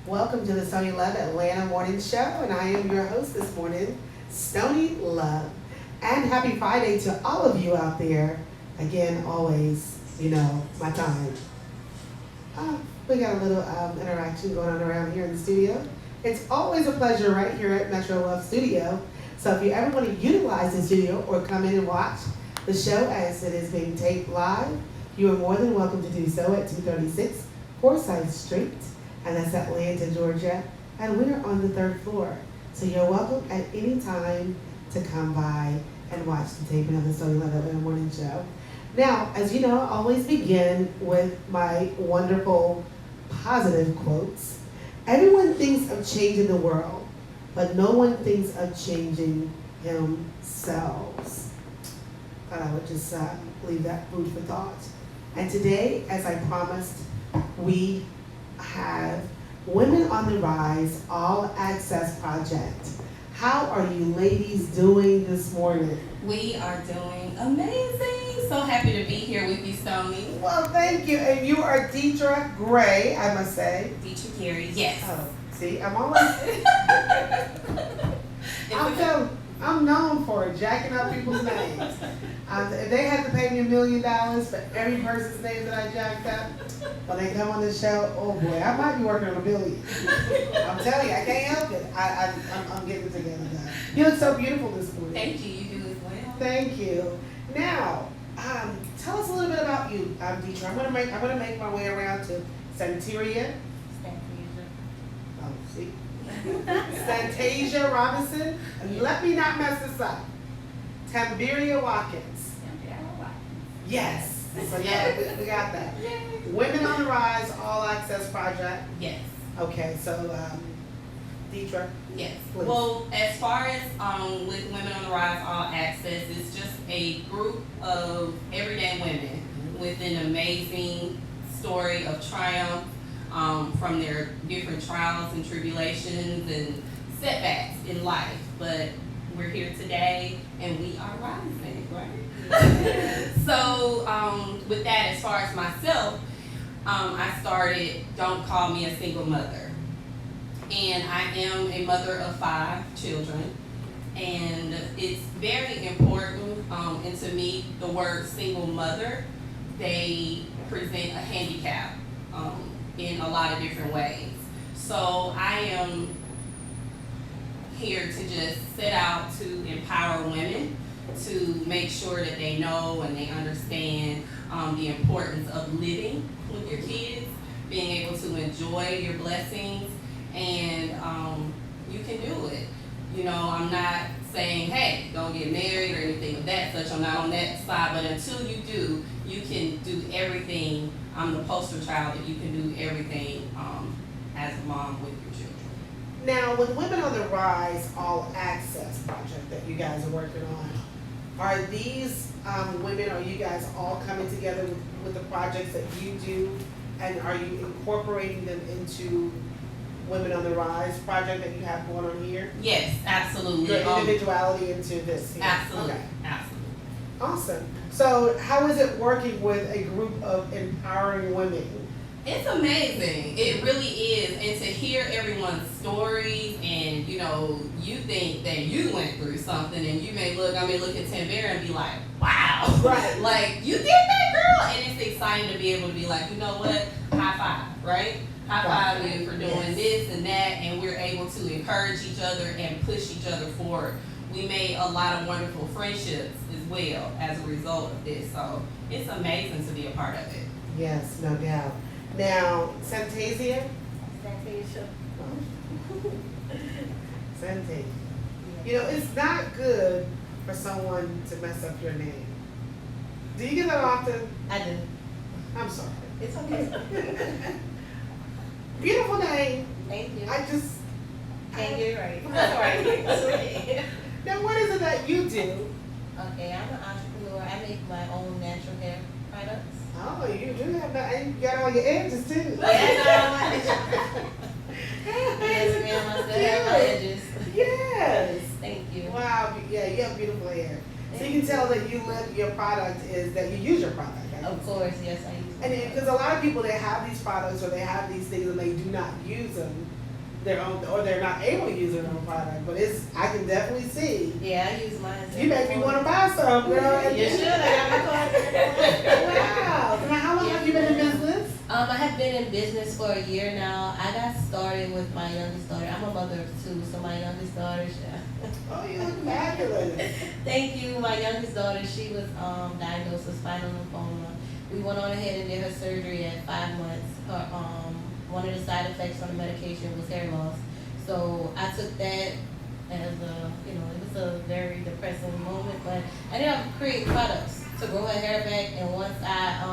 Welcome to the Stoney Love Atlanta Morning Show, and I am your host this morning, Stoney Love. And happy Friday to all of you out there. Again, always, my time. We got a little interaction going on around here in the studio. It's always a pleasure right here at Metro Love Studio. So if you ever want to utilize the studio or come in and watch the show as it is being taped live, you are more than welcome to do so at 236 Forsyth Street. And that's Atlanta, Georgia, and we're on the third floor. So you're welcome at any time to come by and watch the taping of the Stoney Love Atlanta Morning Show. Now, as you know, I always begin with my wonderful positive quotes. Everyone thinks of changing the world, but no one thinks of changing themselves. Thought I would just leave that food for thought. And today, as I promised, we have Women on the Rise All Access Project. How are you ladies doing this morning? We are doing amazing. So happy to be here with you, Stoney. Well, thank you. And you are Deidre Gray, I must say. Deidre Gary, yes. Oh, see, I'm always... I'm known for jacking up people's names. If they had to pay me $1 million for every person's name that I jacked up, when they come on the show, oh boy, I might be working on $1 billion. I'm telling you, I can't help it. I'm getting it together now. You look so beautiful this morning. Thank you. You do as well. Thank you. Now, tell us a little bit about you, Deidre. I'm gonna make my way around to Santeria. Oh, see. Santasia Robinson, and let me not mess this up. Tamberia Watkins. Yes. So yeah, we got that. Yes. Women on the Rise All Access Project. Yes. Okay, so Deidre. Yes. Please. Well, as far as with Women on the Rise All Access, it's just a group of everyday women with an amazing story of triumph. From their different trials and tribulations and setbacks in life. But we're here today and we are rising, right? So with that, as far as myself, I started Don't Call Me a Single Mother. And I am a mother of 5 children. And it's very important, and to me, the word single mother, they present a handicap. In a lot of different ways. So I am here to just set out to empower women to make sure that they know and they understand the importance of living with your kids, being able to enjoy your blessings, and you can do it. I'm not saying, hey, don't get married or anything of that such. I'm not on that side, but until you do, you can do everything. I'm the poster child that you can do everything as a mom with your children. Now, with Women on the Rise All Access Project that you guys are working on, are these women, are you guys all coming together with the projects that you do, and are you incorporating them into Women on the Rise project that you have going on here? Yes, absolutely. Your individuality into this here. Absolutely, Okay. absolutely. Awesome. So how is it working with a group of empowering women? It's amazing. It really is. And to hear everyone's stories and, you think that you went through something and you may look at Tambera and be like, wow. Right. Like, you did that, girl? And it's exciting to be able to be like, you know what? High five, right? High five you for doing this and that. And we're able to encourage each other and push each other forward. We made a lot of wonderful friendships as well as a result of this. So it's amazing to be a part of it. Yes, no doubt. Now, Santasia? Santasia. Santasia. It's not good for someone to mess up your name. Do you get that often? I do. I'm sorry. It's okay. Beautiful name. Thank you. I just... Can't get it right. That's all right. Now, what is it that you do? Okay, I'm an entrepreneur. I make my own natural hair products. Oh, you do have that. And you got all your edges, too. Yes, ma'am. I still have my edges. Yes. Thank you. Wow. Yeah, you have beautiful hair. So you can tell that you live your product is that you use your product. Right? Of course, yes, I use And because a lot of people, they have these products or they have these things and they do not use them, their own, or they're not able to use their own product. But I can definitely see. Yeah, I use mine. You make me want to buy some, girl. You should. I got my card. Wow. Now, how long have you been in business? I have been in business for a year now. I got started with my youngest daughter. I'm a mother of two, so my youngest daughter, Oh, you look fabulous. thank you. My youngest daughter, she was diagnosed with spinal lymphoma. We went on ahead and did her surgery at 5 months. Her one of the side effects from the medication was hair loss. So I took that as a, it was a very depressing moment, but I ended up creating products to grow her hair back. And once I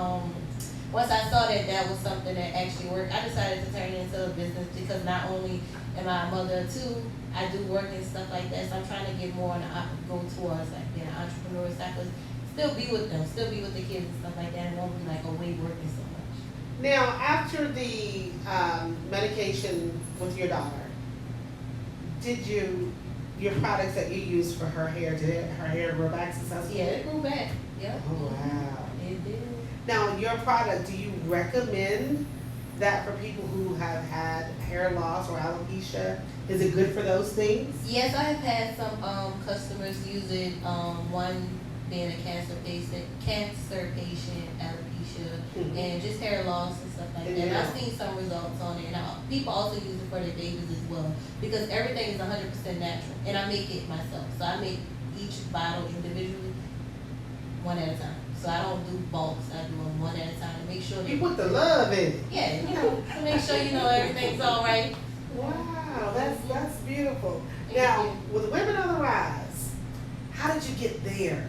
saw that that was something that actually worked, I decided to turn it into a business because not only am I a mother of two, I do work and stuff like that. So I'm trying to get more on go towards like being an entrepreneur, so I could still be with them, still be with the kids and stuff like that, and won't be like away working so much. Now, after the medication with your daughter, did your products that you used for her hair, did her hair grow back successfully? Yeah, it grew back. Yep. Oh, wow. It did. Now, your product, do you recommend that for people who have had hair loss or alopecia? Is it good for those things? Yes, I have had some customers use it. One being a cancer patient, alopecia, and just hair loss and stuff like that. And I've seen some results on it. And people also use it for their babies as well because everything is 100% natural, and I make it myself. So I make each bottle individually, one at a time. So I don't do bulks. I do them one at a time to make sure that You put the love in it. yeah, to make sure everything's all right. Wow, that's beautiful. Thank Now, you. with Women on the Rise, how did you get there?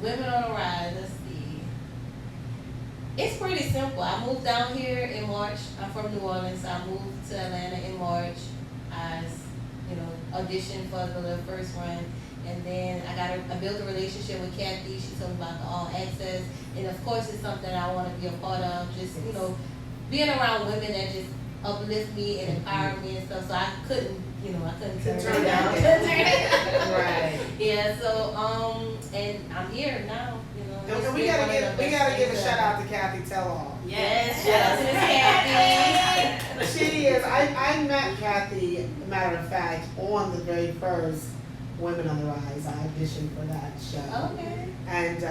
Women on the Rise, let's see. It's pretty simple. I moved down here in March. I'm from New Orleans, so I moved to Atlanta in March. I, auditioned for the first run, and then I built a relationship with Kathy. She told me about the All Access, and of course, it's something I want to be a part of. Just being around women that just uplift me and empower me and stuff. So I couldn't turn it down. Right. Yeah, so and I'm here now, And we gotta give a shout out to Kathy Tell-All. Yes, shout out to Miss Kathy. She is. I met Kathy, matter of fact, on the very first Women on the Rise. I auditioned for that show. Okay. And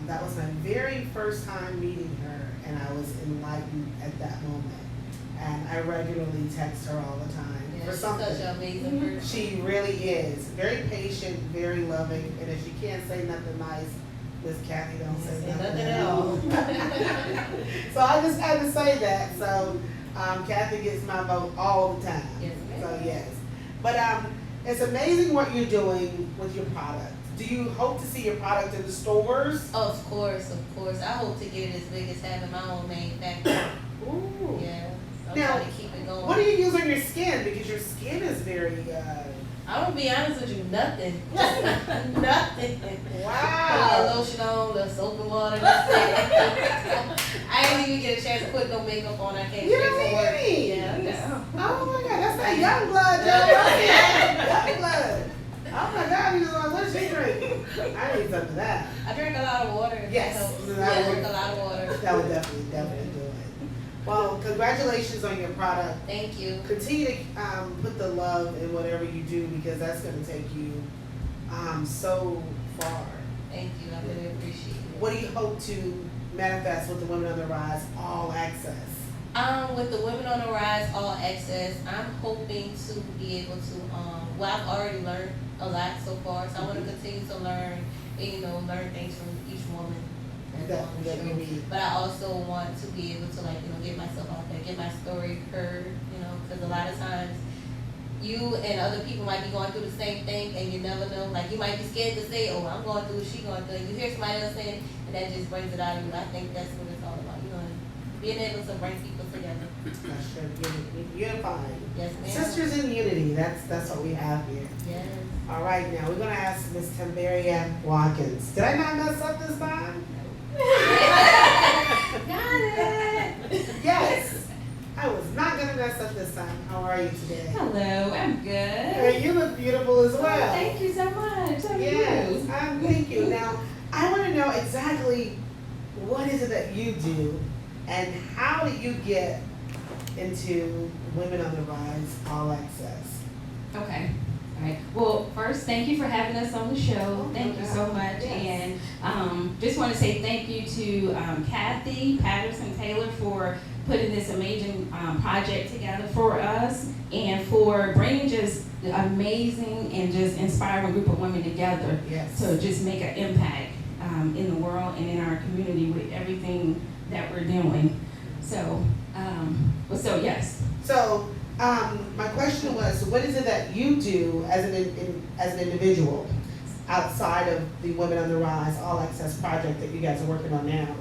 that was my very first time meeting her, and I was enlightened at that moment. And I regularly text her all the time Yeah, for she's something. such an amazing person. She really is. Very patient, very loving, and if she can't say nothing nice, Miss Kathy don't say nothing at all. So I just had to say that. So Kathy gets my vote all the time. Yes, ma'am. So yes. But it's amazing what you're doing with your product. Do you hope to see your product in the stores? Of course. I hope to get it as big as having my own manufacturer. Ooh. Yeah. I'm Now, trying to keep it going. What do you use on your skin? Because your skin is very I'm gonna be honest with you, nothing. Nothing. Put a wow. little lotion on, little soap and water, that's it. I didn't even get a chance to put no makeup on. I can't You straight don't from work. need any. Yeah. Oh my God, that's that young blood, young blood. Oh my God, you know what she drink? I need some of that. I drink a lot of water. If Yes, that helps. that Yeah, I would- drink a lot of water. That would definitely do it. Well, congratulations on your product. Thank you. Continue to put the love in whatever you do because that's going to take you so far. Thank you. I really appreciate it. What do you hope to manifest with the Women on the Rise All Access? With the Women on the Rise All Access, I'm hoping to be able to, I've already learned a lot so far, so I want to continue to learn, and, learn things from each woman that's on the show. But I also want to be able to, get myself out there, get my story heard, because a lot of times you and other people might be going through the same thing, and you never know. Like, you might be scared to say, oh, I'm going through it, she going through it. You hear somebody else saying it, and that just brings it out of you. I think that's what it's all about, being able to bring people together. That's true. Unifying. Yes, ma'am. Sisters in unity. That's what we have here. Yes. All right, now we're gonna ask Miss Tambaria Watkins. Did I not mess up this time? Got it. Yes. I was not gonna mess up this time. How are you today? Hello, I'm good. Hey, you look beautiful as well. Thank you so much. How are Yes, you? thank you. Now, I want to know exactly what is it that you do, and how do you get into Women on the Rise All Access. Okay. All right. Well, first, thank you for having us on the show. Oh, Thank you so much. Yes. And just want to say thank you to Kathy Patterson Taylor for putting this amazing project together for us and for bringing just amazing and just inspiring group of women together Yes. to just make an impact in the world and in our community with everything that we're doing. So, so yes. So, my question was, what is it that you do as an individual outside of the Women on the Rise All Access project that you guys are working on now?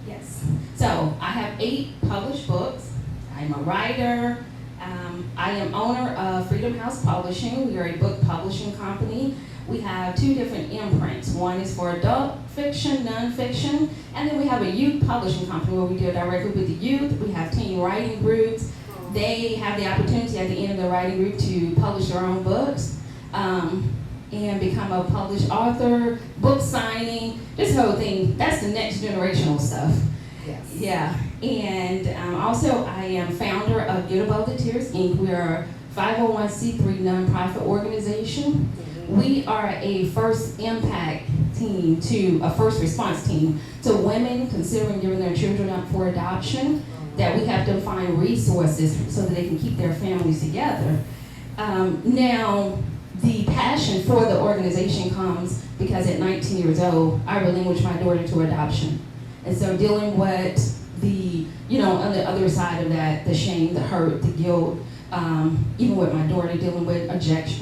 Yes. So I have 8 published books. I'm a writer. I am owner of Freedom House Publishing. We are a book publishing company. We have 2 different imprints. One is for adult fiction, nonfiction, and then we have a youth publishing company where we deal directly with the youth. We have teen writing groups. They have the opportunity at the end of the writing group to publish their own books and become a published author, book signing, this whole thing. That's the next generational stuff. Yes. Yeah, and also I am founder of Get Above the Tears Inc. We are a 501c3 nonprofit organization. We are a first impact team a first response team to women considering giving their children up for adoption, that we have to find resources so that they can keep their families together. Now, the passion for the organization comes because at 19 years old, I relinquished my daughter to adoption. And so dealing with the, on the other side of that, the shame, the hurt, the guilt, even with my daughter dealing with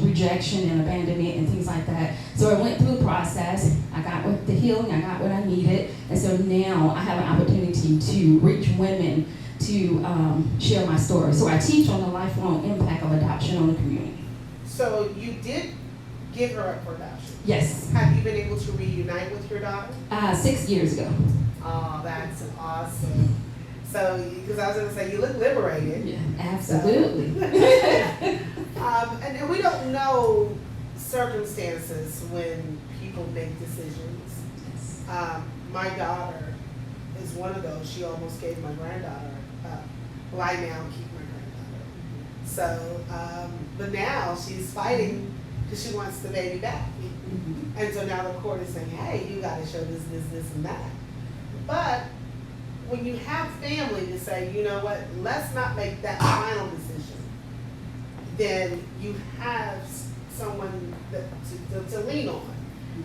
rejection and abandonment and things like that. So I went through the process, I got with the healing, I got what I needed, and so now I have an opportunity to reach women to share my story. So I teach on the lifelong impact of adoption on the community. So you did give her up for adoption. Yes. Have you been able to reunite with your daughter? 6 years ago. Oh, that's awesome. So, because I was going to say, you look liberated. Yeah, absolutely. And we don't know circumstances when people make decisions. My daughter is one of those. She almost gave my granddaughter up. Well, I now keep my granddaughter. So, but now she's fighting because she wants the baby back. Mm-hmm. And so now the court is saying, hey, you got to show this, and that. But when you have family to say, you know what, let's not make that final decision, then you have someone to lean on.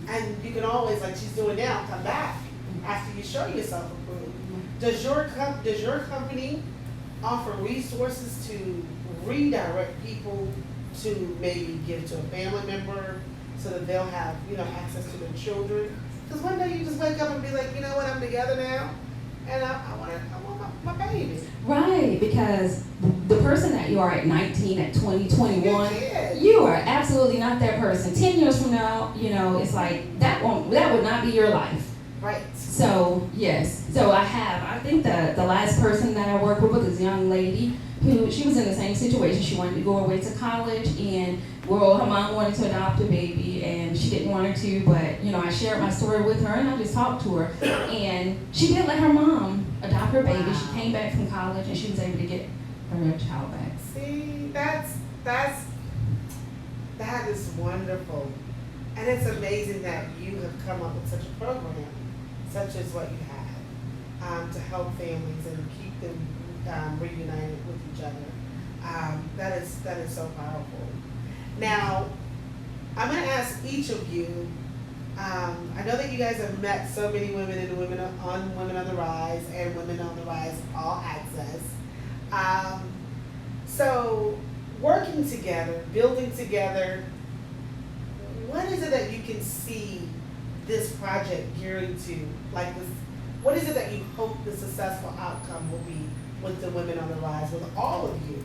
And you can always, like she's doing now, come back after you show yourself approved. Does your company offer resources to redirect people to maybe give to a family member so that they'll have, access to their children? Because one day you just wake up and be like, you know what, I'm together now, and I want my baby. Right, because the person that you are at 19, at 20, 21, kid. you are absolutely not that person. 10 years from now, it's like that would not be your life. Right. So yes, so I think the last person that I worked with was this young lady who, she was in the same situation. She wanted to go away to college, and her mom wanted to adopt a baby, and she didn't want her to, but I shared my story with her, and I just talked to her, and she did let her mom adopt her baby. Wow. She came back from college, and she was able to get her child back. See, that is wonderful. And it's amazing that you have come up with such a program, such as what you have, to help families and keep them reunited with each other. That is so powerful. Now, I'm going to ask each of you, I know that you guys have met so many women in Women on the Rise and Women on the Rise All Access. So, working together, building together, what is it that you can see this project gearing to? Like this, what is it that you hope the successful outcome will be with the Women on the Rise, with all of you,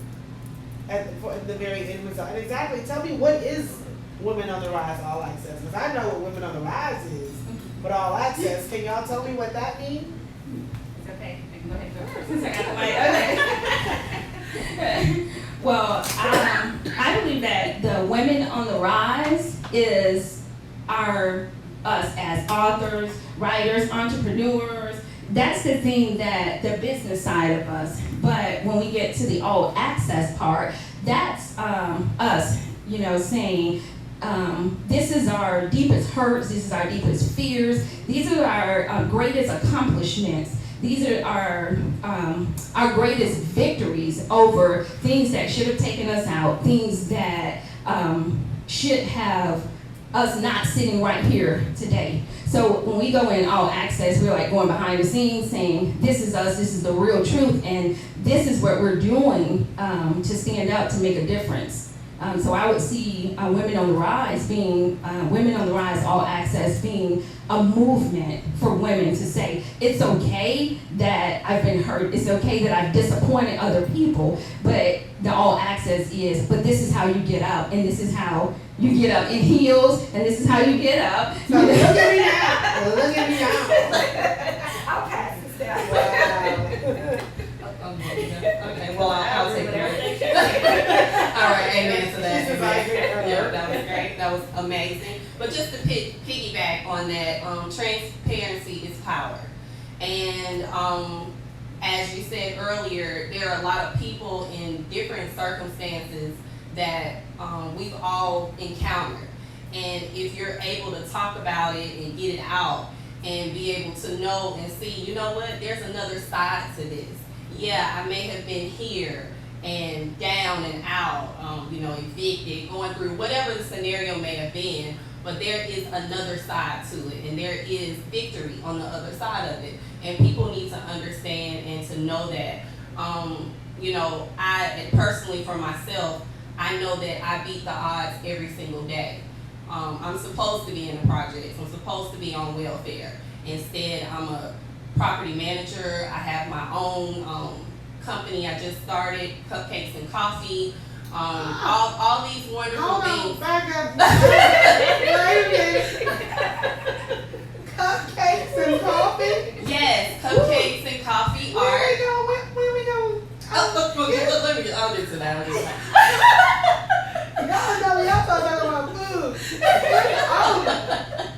for the very end result? And exactly, tell me, what is Women on the Rise All Access? Because I know what Women on the Rise is, but All Access, can y'all tell me what that means? It's okay. I can go ahead and go first since I got the mic. Okay. Well, I believe that the Women on the Rise is us as authors, writers, entrepreneurs, that's the thing, that the business side of us. But when we get to the all access part, that's us, saying, this is our deepest hurts, this is our deepest fears, these are our greatest accomplishments. These are our greatest victories over things that should have taken us out, things that should have us not sitting right here today. So when we go in all access, we're like going behind the scenes saying, this is us, this is the real truth, and this is what we're doing to stand up, to make a difference. So I would see Women on the Rise being, Women on the Rise All Access being a movement for women to say, it's okay that I've been hurt, it's okay that I've disappointed other people, but the all access is, but this is how you get up, and this is how you get up in heels, and this is how you get up. So look at me now. Look at me now. I'll pass this down. Wow. Okay, well, I'll take it. All right, amen to that. Yeah, that was great. That was amazing. But just to piggyback on that, transparency is power. And as you said earlier, there are a lot of people in different circumstances that we've all encountered. And if you're able to talk about it and get it out and be able to know and see, you know what, there's another side to this. Yeah, I may have been here and down and out, evicted, going through whatever the scenario may have been, but there is another side to it, and there is victory on the other side of it. And people need to understand and to know that, I personally for myself, I know that I beat the odds every single day. I'm supposed to be in the projects, I'm supposed to be on welfare. Instead, I'm a property manager. I have my own company I just started, Cupcakes and Coffee. All these wonderful things. Hold on, back up. Wait a minute. Cupcakes and coffee? Yes, Cupcakes and Coffee Where art. we going? I'll get to that. Y'all know y'all talking about food.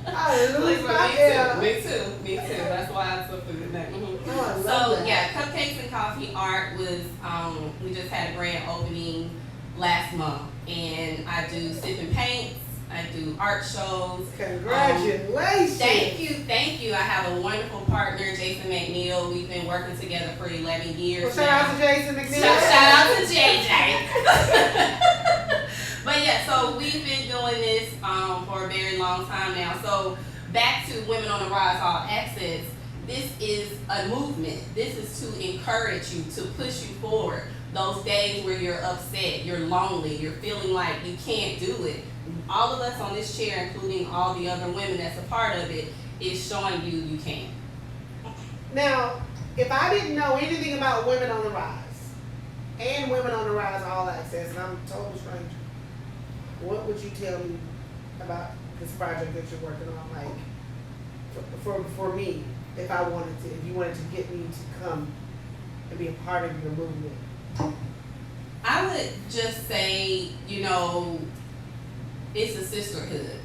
I lose my ear. Me too. That's why I'm so food now. Oh, I love So that. yeah, Cupcakes and Coffee art was we just had a grand opening last month, and I do sip and paints, I do art shows. Congratulations. Thank you. I have a wonderful partner, Jason McNeil. We've been working together for 11 years Well, shout out to Jason McNeil. Shout out to JJ. But yeah, so we've been doing this for a very long time now. So back to Women on the Rise All Access, this is a movement. This is to encourage you, to push you forward. Those days where you're upset, you're lonely, you're feeling like you can't do it. All of us on this chair, including all the other women that's a part of it, is showing you you can. Now, if I didn't know anything about Women on the Rise and Women on the Rise All Access, and I'm a total stranger, what would you tell me about this project that you're working on? Like, for me, if you wanted to get me to come and be a part of your movement? I would just say, it's a sisterhood.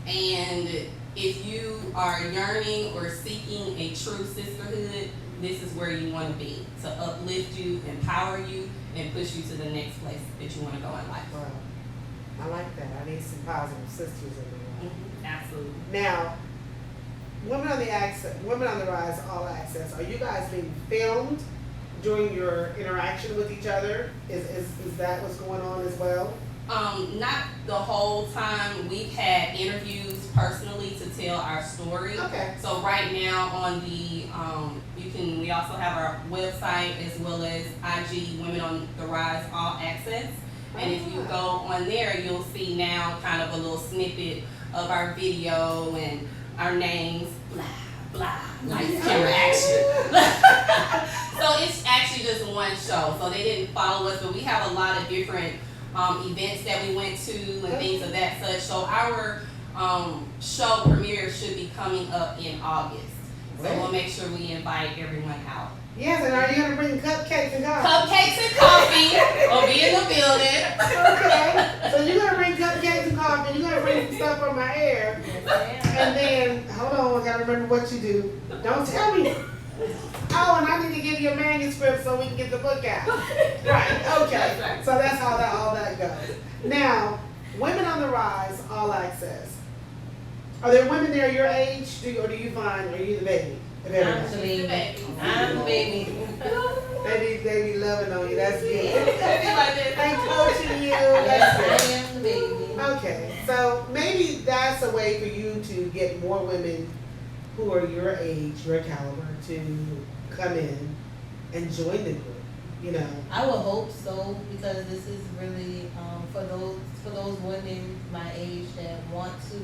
And if you are yearning or seeking a true sisterhood, this is where you want to be, to uplift you, empower you, and push you to the next place that you want to go in life. Wow. I like that. I need some positive sisters in my life. Absolutely. Now, Women on the Rise All Access, are you guys being filmed during your interaction with each other? Is that what's going on as well? Not the whole time. We've had interviews personally to tell our story. Okay. So right now on the, we also have our website as well as IG, Women on the Rise All Access. And if you go on there, you'll see now kind of a little snippet of our video and our names, blah, blah, lights, camera, action. So it's actually just one show. So they didn't follow us, but we have a lot of different events that we went to and things of that such. So our show premiere should be coming up in August. So we'll make sure we invite everyone out. Yes, and are you going to bring cupcakes and coffee? Cupcakes and coffee will be in the building. Okay, so you're going to bring cupcakes and coffee, you're going to bring some stuff from my hair, and then, hold on, I got to remember what you do. Don't tell me. Oh, and I need to give you a manuscript so we can get the book out. Right, okay. So that's how all that goes. Now, Women on the Rise, All Access. Are there women there your age, or do you find, are you the baby? I'm the baby. I'm the baby. They be loving on you, that's good. Like And coaching you, Yes, that's good. I am the baby. Okay, so maybe that's a way for you to get more women who are your age, your caliber, to come in and join the group, you know. I would hope so, because this is really for those women my age that want to,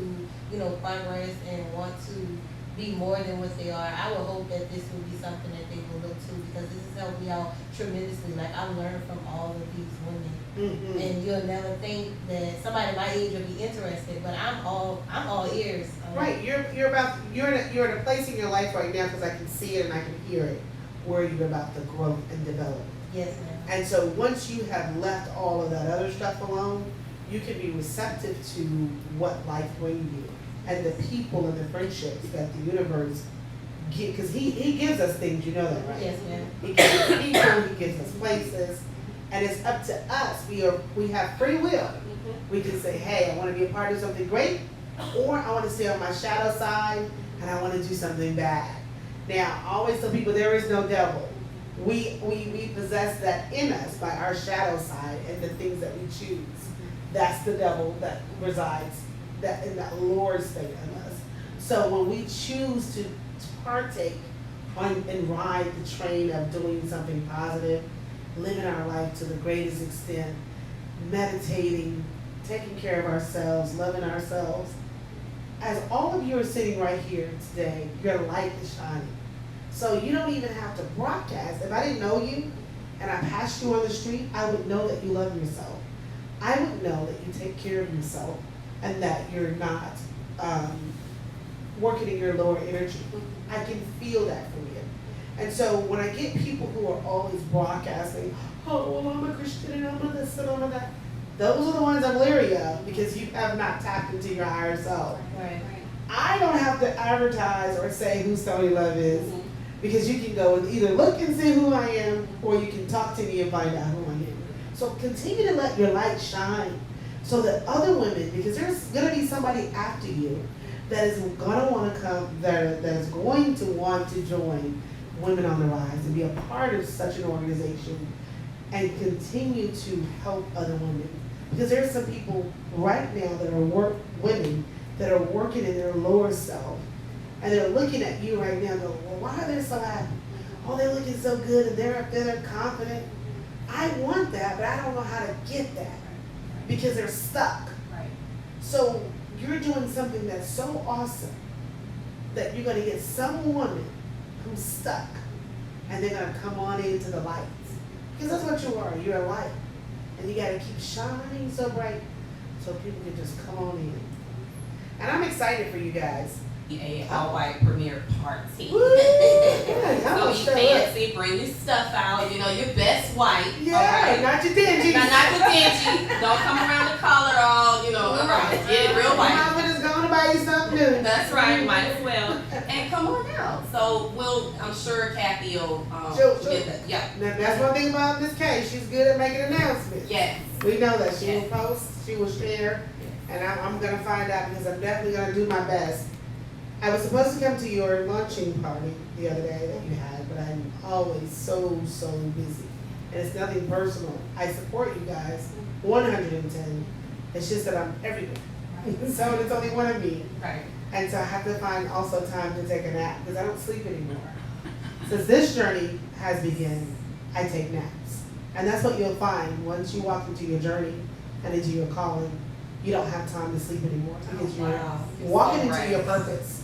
you know, progress and want to be more than what they are. I would hope that this will be something that they will look to, because this has helped me out tremendously. Like, I've learned from all of these women, and you'll never think that somebody my age would be interested, but I'm all ears. Right, you're in a place in your life right now, because I can see it and I can hear it, where you're about to grow and develop. Yes, ma'am. And so once you have left all of that other stuff alone, you can be receptive to what life brings you and the people and the friendships that the universe gives, because he gives us things, you know that, right? Yes, ma'am. He gives us people, he gives us places, and it's up to us. We have free will. We can say, hey, I want to be a part of something great, or I want to stay on my shadow side and I want to do something bad. Now, I always tell people there is no devil. We possess that in us by our shadow side and the things that we choose. That's the devil that resides in that Lord state in us. So when we choose to partake and ride the train of doing something positive, living our life to the greatest extent, meditating, taking care of ourselves, loving ourselves, as all of you are sitting right here today, your light is shining. So you don't even have to broadcast. If I didn't know you and I passed you on the street, I would know that you love yourself. I would know that you take care of yourself and that you're not working in your lower energy. I can feel that from you. And so when I get people who are always broadcasting, oh, well, I'm a Christian and I'm a this and I'm a that, those are the ones I'm leery of, because you have not tapped into your higher self. Right. I don't have to advertise or say who Stoney Love is, because you can go and either look and see who I am, or you can talk to me and find out who I am. So continue to let your light shine, so that other women, because there's going to be somebody after you that is going to want to come, that is going to want to join Women on the Rise and be a part of such an organization and continue to help other women. Because there's some people right now that are women that are working in their lower self, and they're looking at you right now and go, well, why are they so happy? Oh, they're looking so good and they're up there, they're confident. I want that, but I don't know how to get that, because they're stuck. Right. So you're doing something that's so awesome that you're going to get some woman who's stuck, and they're going to come on into the light. Because that's what you are. You're a light. And you got to keep shining so bright so people can just come on in. And I'm excited for you guys. A all-white premiere party. Woo! So be fancy, bring your stuff out, you know, your best white. Yeah, right? not your dingy. Not your dingy. Don't come around the collar all, you know, get it real white. Mama just going to buy you something new. That's right, might as well. And come on out. So I'm sure Kathy will Sure. get that. Yeah. Now, that's one thing about Miss K. She's good at making announcements. Yes. We know that. She Yes. will post, she will share, and I'm going to find out, because I'm definitely going to do my best. I was supposed to come to your launching party the other day that you had, but I'm always so busy. And it's nothing personal. I support you guys 110. It's just that I'm everywhere. So there's only one of me. Right. And so I have to find also time to take a nap, because I don't sleep anymore. Since this journey has begun, I take naps. And that's what you'll find once you walk into your journey and into your calling. You don't have time to sleep anymore, because you're walking So into right. your purpose.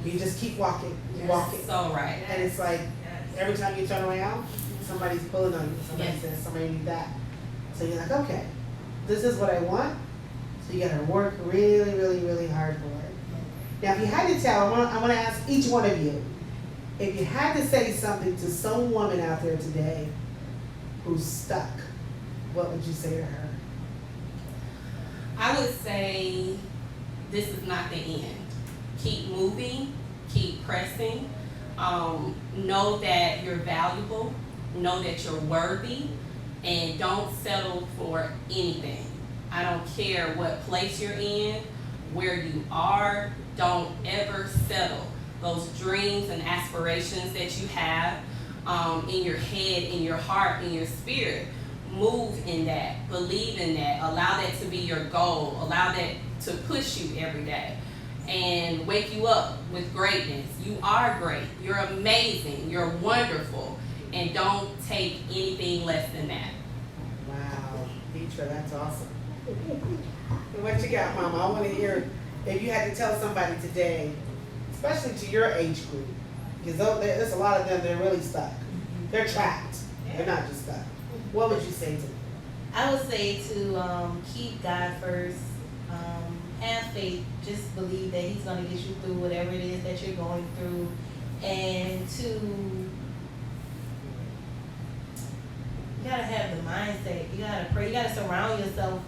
You just keep walking, walking. So right. And it's like, every time you turn around, somebody's pulling on you. Somebody Yes. says, somebody needs that. So you're like, okay, this is what I want. So you gotta work really hard for it. Now, if you had to tell, I want to ask each one of you, if you had to say something to some woman out there today who's stuck, what would you say to her? I would say this is not the end. Keep moving, keep pressing. Know that you're valuable, know that you're worthy, and don't settle for anything. I don't care what place you're in, where you are, don't ever settle. Those dreams and aspirations that you have in your head, in your heart, in your spirit, move in that, believe in that, allow that to be your goal, allow that to push you every day and wake you up with greatness. You are great, you're amazing, you're wonderful, and don't take anything less than that. Wow, Deetra, that's awesome. And what you got, Mama? I want to hear if you had to tell somebody today, especially to your age group, because there's a lot of them, they're really stuck. They're trapped. They're not just stuck. What would you say to them? I would say to keep God first. Have faith. Just believe that He's going to get you through whatever it is that you're going through. And to, you got to have the mindset. You got to pray. You got to surround yourself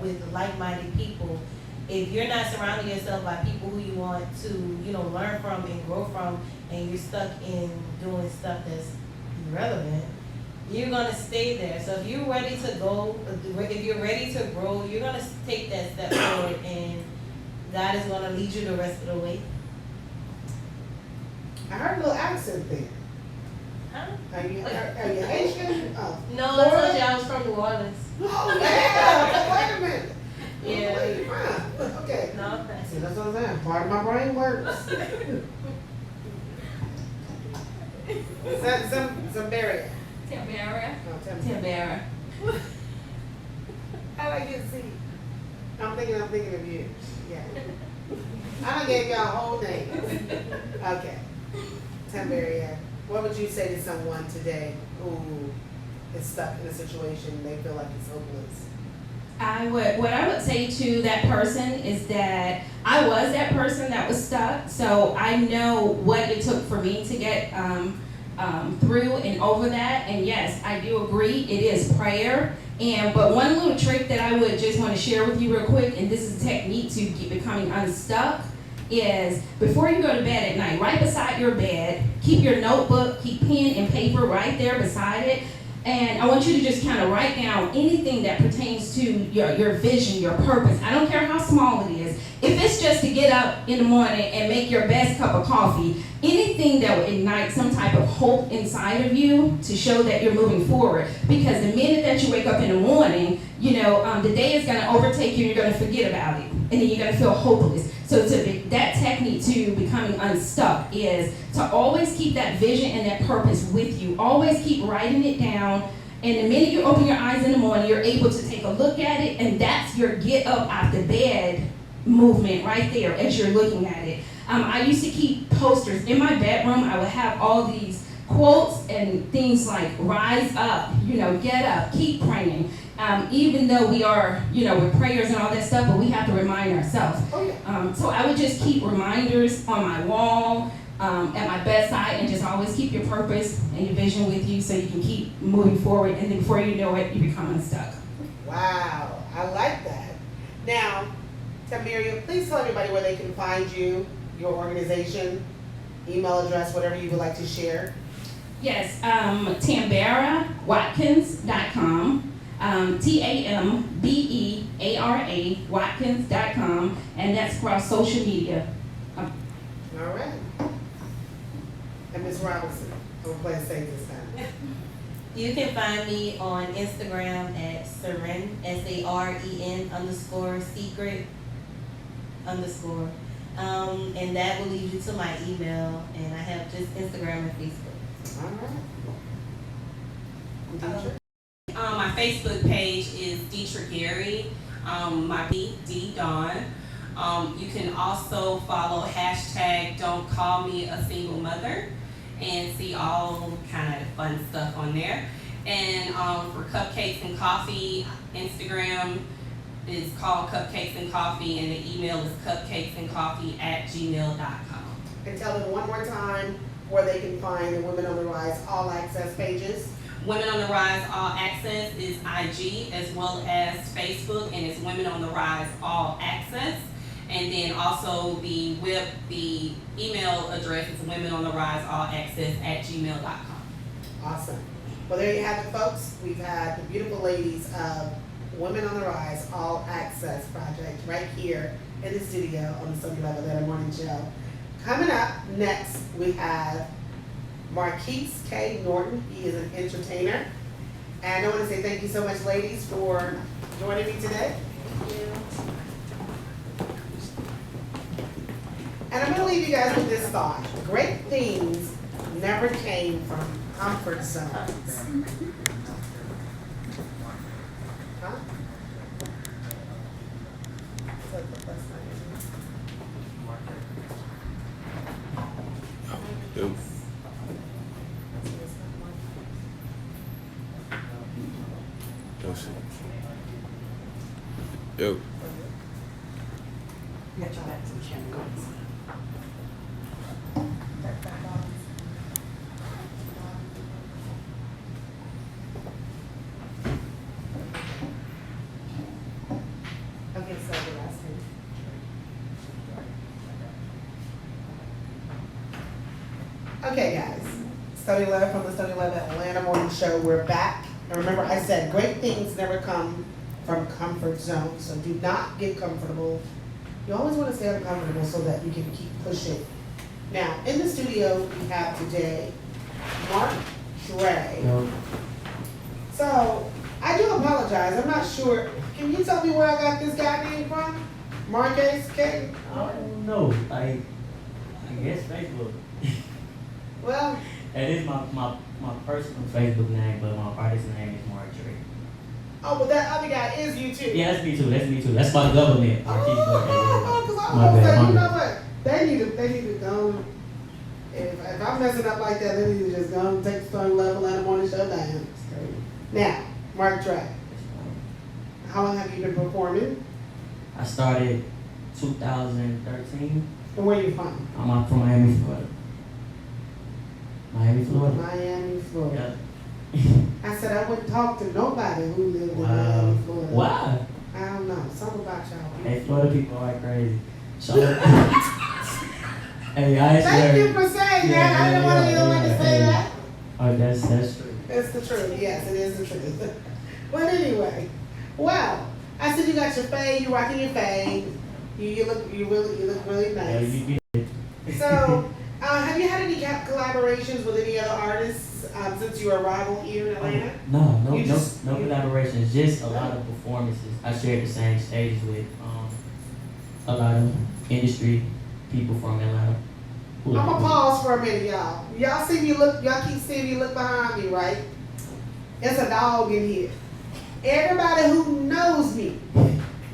with like-minded people. If you're not surrounding yourself by people who you want to, learn from and grow from, and you're stuck in doing stuff that's irrelevant, you're going to stay there. So if you're ready to go, if you're ready to grow, you're going to take that step forward, and God is going to lead you the rest of the way. I heard a little accent there. Huh? Are you Haitian? Oh. No, I told you I was from New Orleans. Oh, yeah. Wait a minute. Yeah. Where you from? Okay. No, that's See, that's what I'm saying. Part of my brain works. Some barrier. Tambera. Oh, tell me. Tambera. I like you to see. I'm thinking of you. Yeah. I done gave y'all whole names. Okay. Tambaria, what would you say to someone today who is stuck in a situation they feel like it's hopeless? What I would say to that person is that I was that person that was stuck, so I know what it took for me to get through and over that. And yes, I do agree, it is prayer. But one little trick that I would just want to share with you real quick, and this is a technique to keep becoming unstuck, is before you go to bed at night, right beside your bed, keep your notebook, keep pen and paper right there beside it. And I want you to just kind of write down anything that pertains to your vision, your purpose. I don't care how small it is. If it's just to get up in the morning and make your best cup of coffee, anything that will ignite some type of hope inside of you to show that you're moving forward. Because the minute that you wake up in the morning, the day is going to overtake you and you're going to forget about it. And then you're going to feel hopeless. So that technique to becoming unstuck is to always keep that vision and that purpose with you. Always keep writing it down. And the minute you open your eyes in the morning, you're able to take a look at it. And that's your get up out the bed movement right there as you're looking at it. I used to keep posters in my bedroom. I would have all these quotes and things like rise up, get up, keep praying. Even though we are, with prayers and all that stuff, but we have to remind ourselves. So I would just keep reminders on my wall, at my bedside, and just always keep your purpose and your vision with you so you can keep moving forward. And then before you know it, you become unstuck. Wow, I like that. Now, Tamiria, please tell everybody where they can find you, your organization, email address, whatever you would like to share. Yes, TamberaWatkins.com, TAMBEARA Watkins.com, and that's across social media. All right. And Ms. Robinson, I'm going to play it safe this time. You can find me on Instagram at Saren, SAREN_secret_. And that will lead you to my email, and I have just Instagram and Facebook. All right. My Facebook page is Deetra Gary, my D Dawn. You can also follow hashtag Don't Call Me a Single Mother and see all kind of fun stuff on there. And for Cupcakes and Coffee, Instagram is called Cupcakes and Coffee, and the email is cupcakesandcoffee@gmail.com. And tell them one more time where they can find the Women on the Rise All Access pages. Women on the Rise All Access is IG as well as Facebook, and it's Women on the Rise All Access. And then also the email address is womenontheriseallaccess@gmail.com. Awesome. Well, there you have it, folks. We've had the beautiful ladies of Women on the Rise All Access Project right here in the studio on the Stoney Love Atlanta Morning Show. Coming up next, we have Marquise K. Norton. He is an entertainer. And I want to say thank you so much, ladies, for joining me today. Thank you. And I'm going to leave you guys with this thought. Great things never came from comfort zones. Huh? Yep. Yep. Get your back to the camera. Okay, so the last thing. Okay, guys. Stoney Love from the Stoney Love Atlanta Morning Show. We're back. And remember, I said great things never come from comfort zones. So do not get comfortable. You always want to stay uncomfortable so that you can keep pushing. Now, in the studio, we have today Mark Dre. No, So, I do apologize. I'm not sure. Can you tell me where I got this guy name from? Marquez K? I don't know. I guess Facebook. Well, That is my personal Facebook name, but my artist name is Mark Dre. oh, but that other guy is you too. Yeah, that's me too. That's me too. That's my government. Oh, Marquise Dre. because I My was bad, like, my you know bad. what? They need to go. If I'm messing up like that, they need to just go and take the Stoney Love Atlanta Morning Show down. Now, Mark Dre, how long have you been performing? I started 2013. And where you from? I'm from Miami, Florida. Miami, Florida. Miami, Florida. Yeah. I said I wouldn't talk to nobody who lived in Wow. Miami, Florida. Why? I don't know. Something about y'all. Hey, Florida people are crazy. Shout out. Hey, I Thank swear. you for saying that. I didn't want anyone to say that. Oh, that's true. It's the truth. Yes, it is the truth. But anyway, well, I said you got your fade. You rocking your fade. You look really Yeah, nice. you get it. So, have you had any collaborations with any other artists since your arrival here in Atlanta? No You just- collaborations, just a lot of performances. I shared the same stages with a lot of industry people from Atlanta. I'm gonna pause for a minute, y'all. Y'all see me look. Y'all keep seeing me look behind me, right? It's a dog in here. Everybody who knows me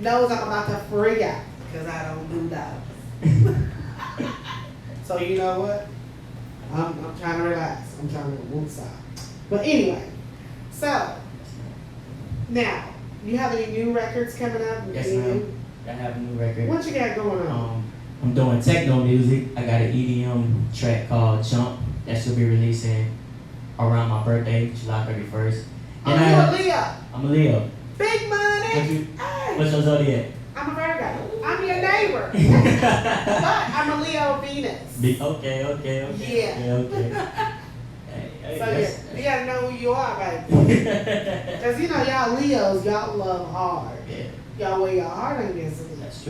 knows I'm about to freak out because I don't do dogs. So you know what? I'm trying to relax. I'm trying to move aside. But anyway, so now you have any new records coming up? Yes, Any ma'am. I have a new record. What you got going on? I'm doing techno music. I got an EDM track called Jump that should be releasing around my birthday, July 31st. Oh, And you're a Leo. I'm a Leo. Big money. What you- Hey, What's your zodiac? I'm a Virgo. I'm your neighbor. But I'm a Leo Venus. Okay. Yeah. Yeah, okay. Hey, So that's- you gotta know who you are, baby. Cause you know y'all Leos, y'all love hard. Yeah, Y'all wear your heart against it. that's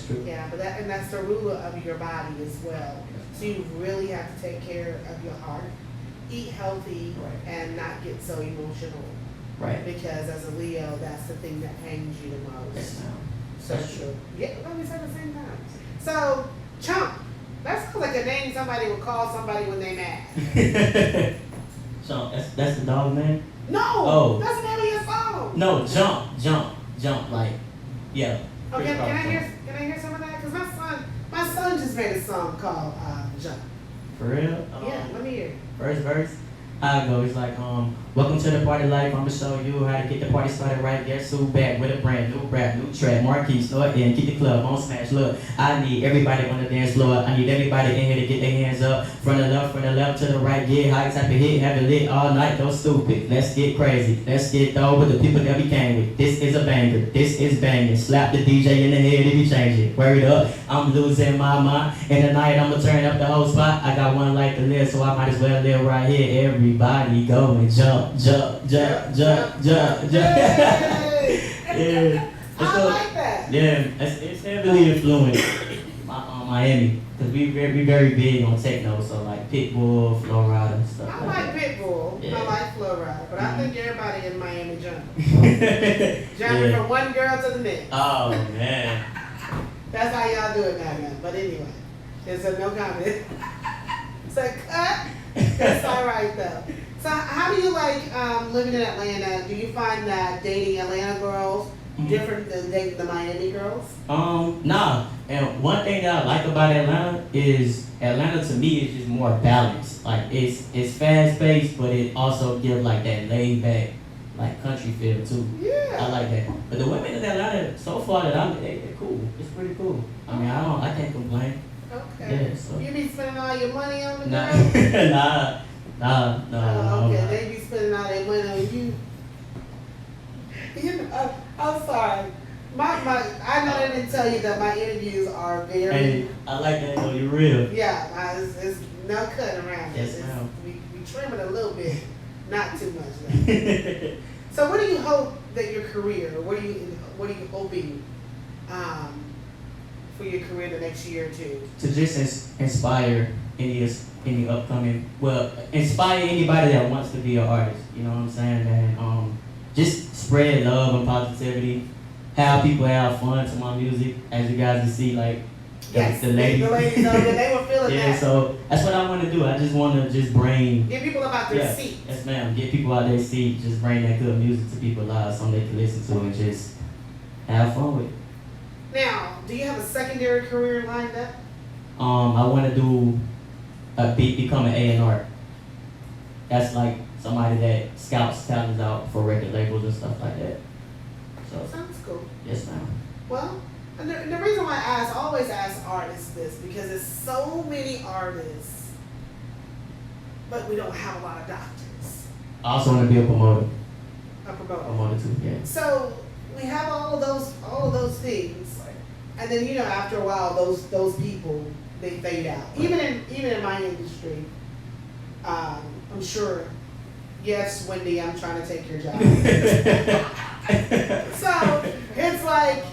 true. Yeah, but that's the ruler of your body as well. So you really have to take care of your heart, eat healthy, Right. and not get so emotional. Right. Because as a Leo, that's the thing that pains you the most. Yes, ma'am. So true. Yeah, let me say at the same time. So, Chump, that sounds like a name somebody would call somebody when they mad. So that's the dog name? No, Oh. that's the name of your song. No, jump, like, yeah. Okay, Chris Rock can song. I hear some of that? Cause my son just made a song called Jump. For real? Yeah, let me hear. First verse. I go, it's like, welcome to the party life. I'ma show you how to get the party started right. Guess who back with a brand new rap, new track, marquee, snort in, keep the club on smash. Look, I need everybody on the dance floor. I need everybody in here to get their hands up. From the left to the right, get high type of hit, have it lit all night, go stupid. Let's get crazy, let's get throw with the people that we came with. This is a banger, this is banging. Slap the DJ in the head if you change it. Word up, I'm losing my mind. In the night, I'ma turn up the whole spot. I got one life to live, so I might as well live right here. Everybody go and jump, jump, jump, jump, jump, jump. Yeah. I like that. Yeah, it's heavily influenced Miami, because we very big on techno, so like Pitbull, Flo Rida, and stuff I like like that. Pitbull. Yeah. I like Flo Rida, but I think everybody in Miami jumping. Jumping Yeah. from one girl to the next. Oh man. That's how y'all do it now, man. But anyway, it's a no comment. It's a cut. That's all right though. So how do you like living in Atlanta? Do you find that dating Atlanta girls different than dating the Miami girls? Nah. And one thing that I like about Atlanta is Atlanta to me is just more balanced. Like it's fast paced, but it also gives like that laid back, like country feel too. Yeah. I like that. But the women in Atlanta so far that I'm they're cool. It's pretty cool. I mean I can't complain. Okay. Yeah, so. You be spending all your money on the Nah, girls? nah. Oh, okay. nah. They be spending all their money on you. You know, I'm sorry. I know they didn't tell you that my interviews are very. Hey, I like that though. You're real. Yeah, it's no cutting around. Yes, It's- ma'am. We trim it a little bit, not too much. Though. So, what do you hope that your career? What are you hoping for your career the next year or two? To just inspire any upcoming, inspire anybody that wants to be an artist. You know what I'm saying? And just spread love and positivity. Have people have fun to my music, as you guys can see, like Yes, the ladies. The ladies, they were feeling Yeah, that. so that's what I want to do. I just want to just bring. Get people about their Yeah, seat. yes, ma'am. Get people out their seat. Just bring that good music to people live, something they can listen to and just have fun with. Now, do you have a secondary career lined up? I want to do become an A&R. That's like somebody that scouts talents out for record labels and stuff like that. So Sounds cool. yes, ma'am. Well, and the reason why I always ask artists this, because there's so many artists, but we don't have a lot of doctors. I also want to be a promoter. A promoter. Promoter too. Yeah. So we have all of those things, and then after a while, those people they fade out. Even in my industry, I'm sure. Yes, Wendy, I'm trying to take your job. So it's like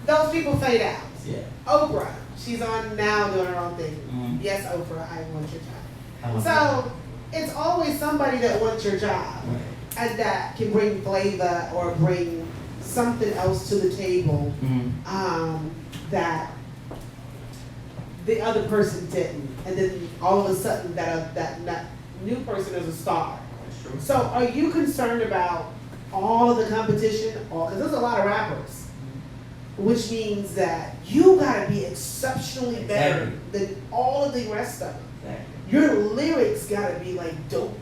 those people fade out. Yeah. Oprah, she's on now doing her own thing. Mhm. Yes, Oprah, I want your job. I want So it's always somebody that wants your job and that can bring flavor or bring something else to the table that the other person didn't, and then all of a sudden that new person is a star. That's true. So are you concerned about all of the competition? Because there's a lot of rappers, which means that you gotta be exceptionally better than all of the rest of them. Exactly. Your lyrics gotta be like dope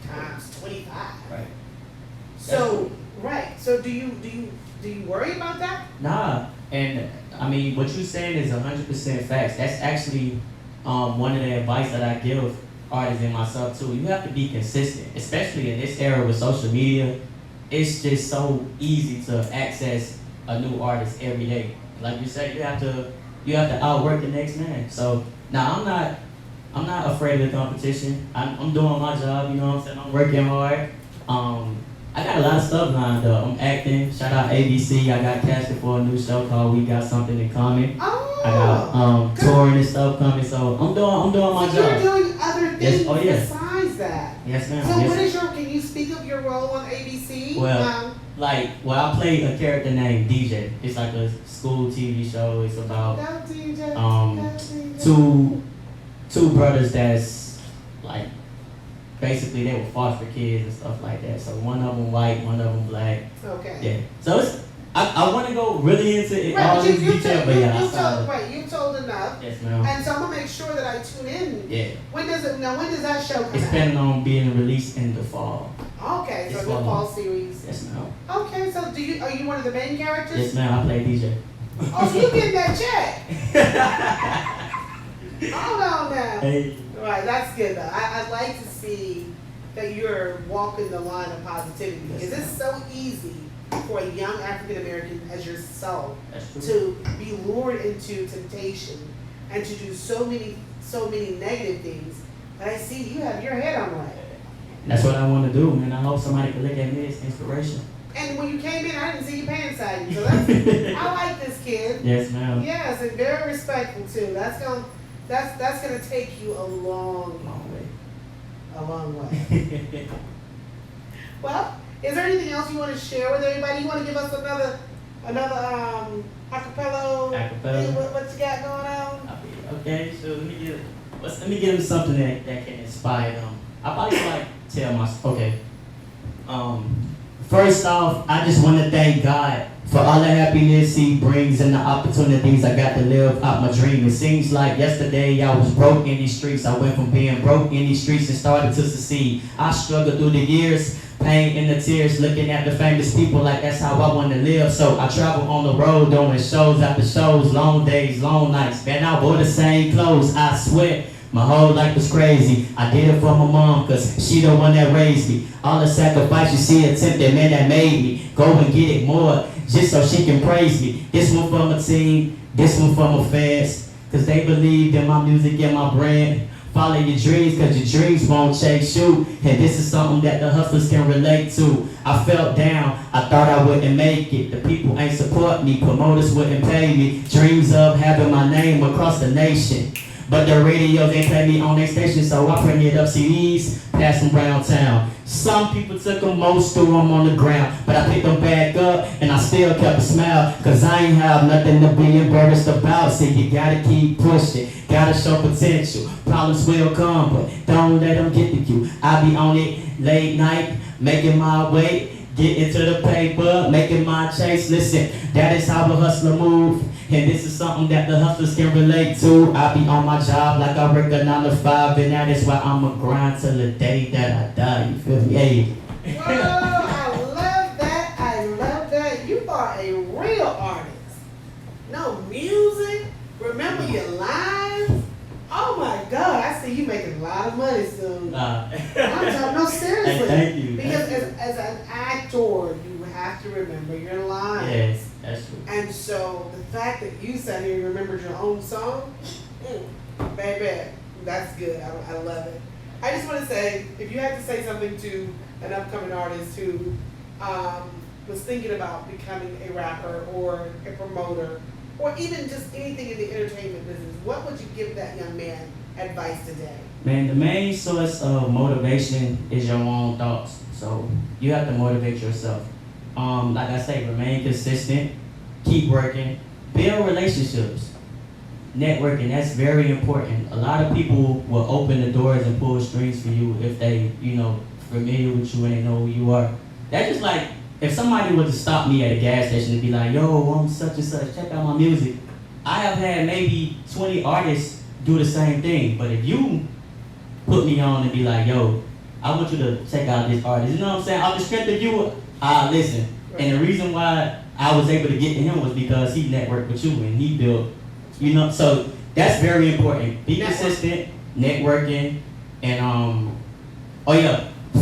times 25. Right. So right. So do you worry about that? Nah, and I mean what you're saying is 100% facts. That's actually one of the advice that I give artists and myself too. You have to be consistent, especially in this era with social media. It's just so easy to access a new artist every day. Like you said, you have to outwork the next man. So now I'm not afraid of the competition. I'm doing my job. You know what I'm saying? I'm working hard. I got a lot of stuff lined up. I'm acting. Shout out ABC. I got casted for a new show called We Got Something in Common. Oh. I got touring and stuff coming. So I'm doing my So job. you're doing other things Yes, oh, yeah. besides that. Yes, ma'am. So Yes. what is can you speak of your role on ABC? Well, I play a character named DJ. It's like a school TV show. It's about Go DJ, um, go DJ. two brothers that's like basically they were foster kids and stuff like that. So one of them white, one of them black. Okay. Yeah. So I want to go really into it, Right, all but this detail, but yeah, you've told enough. Yes, ma'am. And so I'm gonna make sure that I tune in. Yeah. When does that show come It's out? planning on being released in the fall. Okay, so It's the fall. fall series. Yes, ma'am. Okay, so are you one of the main characters? Yes, ma'am. I play DJ. Oh, so you getting that check? Hold on now. Hey. Right, that's good though. I like to see that you're walking the line of positivity because it's so easy for a young African American as yourself That's true. to be lured into temptation and to do so many negative things. But I see you have your head on right. That's what I want to do, man. I hope somebody can look at me as inspiration. And when you came in, I didn't see your pants sagging. So that's I like this kid. Yes, ma'am. Yes, and very respectful too. That's gonna take you a long way. A long way. Well, is there anything else you want to share with everybody? You want to give us another acapella? Acapella. What you got going on? Okay, so let me give them something that can inspire them. I probably like tell myself. Okay. First off, I just want to thank God for all the happiness He brings and the opportunities I got to live out my dream. It seems like yesterday I was broke in these streets. I went from being broke in these streets and started to succeed. I struggled through the years, pain and the tears, looking at the famous people like that's how I want to live. So I travel on the road doing shows after shows, long days, long nights. Man, I wore the same clothes, I swear. My whole life was crazy. I did it for my mom, cause she the one that raised me. All the sacrifices she attempted, man, that made me go and get it more, just so she can praise me. This one for my team, this one for my fans, cause they believed in my music and my brand. Follow your dreams, cause your dreams won't chase you. And this is something that the hustlers can relate to. I felt down, I thought I wouldn't make it. The people ain't support me, promoters wouldn't pay me. Dreams of having my name across the nation. But the radios ain't play me on their station, so I printed up CDs, passed them around town. Some people took them, most threw them on the ground. But I picked them back up, and I still kept a smile, cause I ain't have nothing to be embarrassed about. So you gotta keep pushing, gotta show potential. Problems will come, but don't let them get to you. I be on it late night, making my way. Get into the paper, making my chase. Listen, that is how a hustler move. And this is something that the hustlers can relate to. I be on my job like I work a 9 to 5, and that is why I'ma grind till the day that I die. You feel me? Hey. Whoa, I love that. I love that. You are a real artist. No music. Remember your lines. Oh my God, I see you making a lot of money soon. I'm talking, no, seriously. Thank you. Because as an actor, you have to remember your lines. Yes, that's true. And so the fact that you sat here and remembered your own song, baby, that's good. I love it. I just want to say, if you had to say something to an upcoming artist who was thinking about becoming a rapper or a promoter, or even just anything in the entertainment business, what would you give that young man advice today? Man, the main source of motivation is your own thoughts. So you have to motivate yourself. Like I say, remain consistent, keep working, build relationships, networking. That's very important. A lot of people will open the doors and pull strings for you if they, familiar with you and they know who you are. That's just like if somebody were to stop me at a gas station and be like, yo, I'm such and such, check out my music. I have had maybe 20 artists do the same thing, but if you put me on and be like, yo, I want you to check out this artist, you know what I'm saying? Off the strength of you, I listen. And the reason why I was able to get to him was because he networked with you and he built, so that's very important. Be consistent, networking, and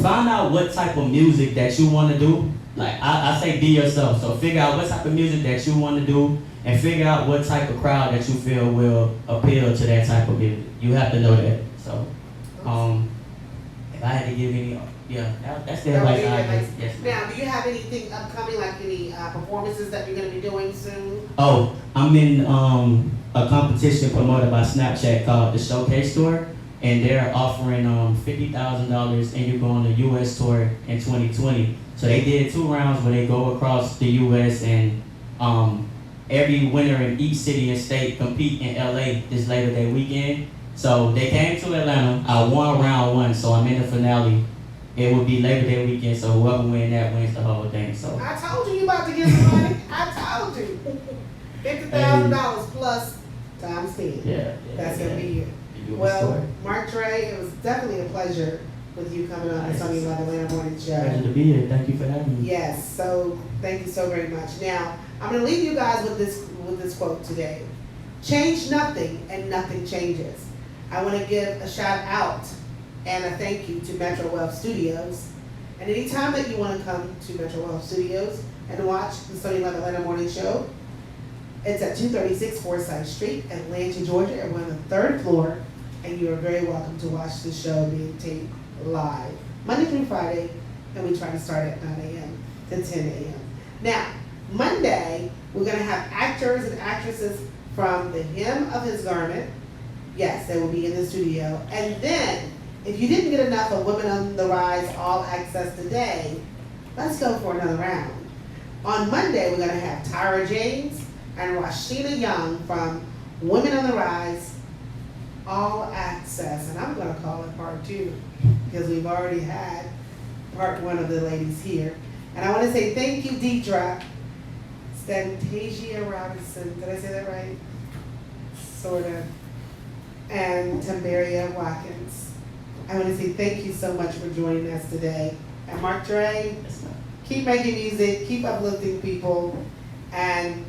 find out what type of music that you want to do. Like I say, be yourself. So figure out what type of music that you want to do, and figure out what type of crowd that you feel will appeal to that type of music. You have to know that. So, if I had to give any, that's the advice I give. Yes. Now, do you have anything upcoming, like any performances that you're going to be doing soon? Oh, I'm in a competition promoted by Snapchat called the Showcase Tour, and they're offering $50,000, and you're going to U.S. tour in 2020. So they did 2 rounds where they go across the U.S. and every winner in each city and state compete in L.A. this Labor Day weekend. So they came to Atlanta. I won round 1, so I'm in the finale it will be Labor Day weekend, so whoever wins that wins the whole thing. So I told you about to get some money. I told you. $50,000 plus times 10. yeah, That's gonna be it. Beautiful Well, story. Mark Dre, it was definitely a pleasure with you coming on the Nice. Stoney Love Atlanta Morning Pleasure Show. to be here. Thank you for having me. Yes, so thank you so very much. Now, I'm gonna leave you guys with this quote today. Change nothing and nothing changes. I wanna give a shout out and a thank you to Metro Wealth Studios. And anytime that you wanna come to Metro Wealth Studios and watch the Stoney Love Atlanta Morning Show, it's at 236 Forsyth Street, Atlanta, Georgia, and we're on the 3rd floor. And you are very welcome to watch the show being taped live, Monday through Friday, and we try to start at 9 a.m. to 10 a.m. Now, Monday, we're gonna have actors and actresses from The Hem of His Garment. Yes, they will be in the studio. And then, if you didn't get enough of Women on the Rise All Access today, let's go for another round. On Monday, we're gonna have Tyra James and Rashida Young from Women on the Rise All Access, and I'm gonna call it part 2 because we've already had part 1 of the ladies here. And I wanna say thank you, Deidre Stantasia Robinson, did I say that right? Sorta. And Tambaria Watkins. I wanna say thank you so much for joining us today. And Mark Dre, Yes, ma'am. keep making music, keep uplifting people, and